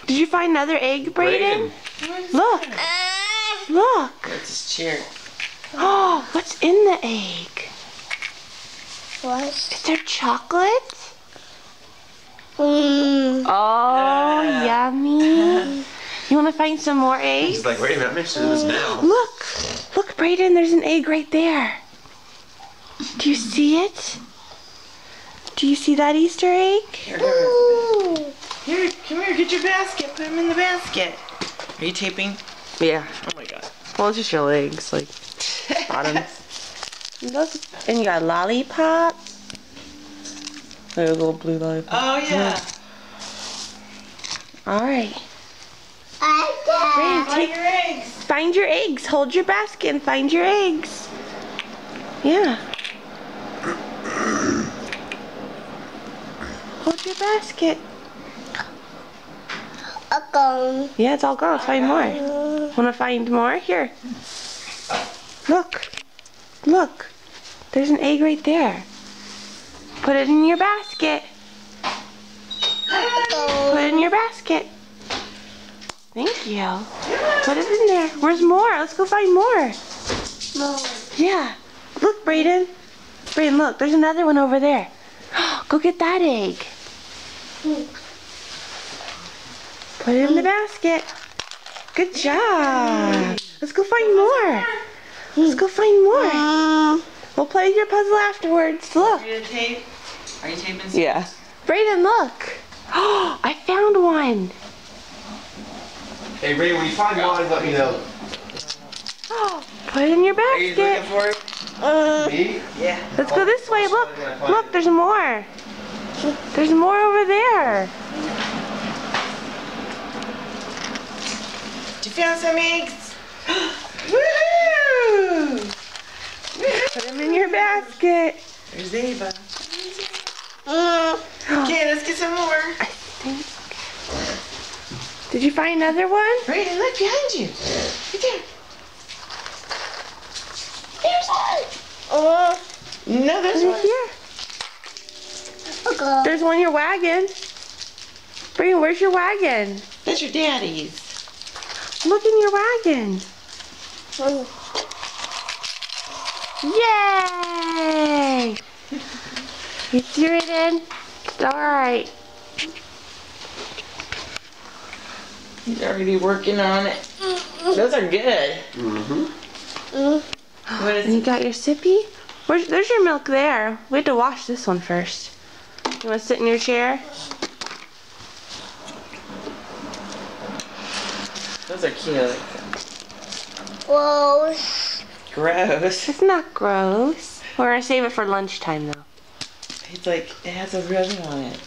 Did you find another egg, Brayden? Look. Look. That's his chair. Oh, what's in the egg? What? Is there chocolate? Mm. Oh, yummy. You want to find some more eggs? He's like, wait a minute, I'm interested in this now. Look. Look, Brayden, there's an egg right there. Do you see it? Do you see that Easter egg? Here, come here, get your basket. Put them in the basket. Are you taping? Yeah. Oh my god. Well, it's just your legs, like, bottoms. And you got lollipops. There's a little blue lollipop. Oh yeah. Alright. I Find your eggs. Find your eggs. Hold your basket and find your eggs. Yeah. Hold your basket. gone. Yeah, it's all gone. Let's find more. Want to find more? Here. Look. Look. There's an egg right there. Put it in your basket. Put it in your basket. Thank you. Put it in there. Where's more? Let's go find more. No. Yeah. Look, Brayden. Brayden, look. There's another one over there. Go get that egg. Put it in the basket. Good job. Let's go find more. Let's go find more. We'll play your puzzle afterwards. Look. Are you taping? Are you taping? Yeah. Brayden, look. Oh, I found one. Hey, Ray, when you find one, let me know. Oh, put it in your Are you looking basket. for it? Me? Yeah. Let's go this way. Look. Look, there's more. There's more over there. Did you find some eggs? Woohoo! Put them in your basket. There's Ava. Okay, let's get some more. I think. Did you find another one? Brayden, look behind you. Right there. There's one. No, there's Right one. here. Okay. There's one in your wagon. Brayden, where's your wagon? That's your daddy's. Look in your wagon. Yay! You threw it in? It's alright. He's already working on it. Those are good. What is And you got your sippy? There's your milk there. We have to wash this one first. You want to sit in your chair? Those are cute. Whoa. Gross. It's not gross. We're going to save it for lunchtime though. It's like, it has a ribbon on it.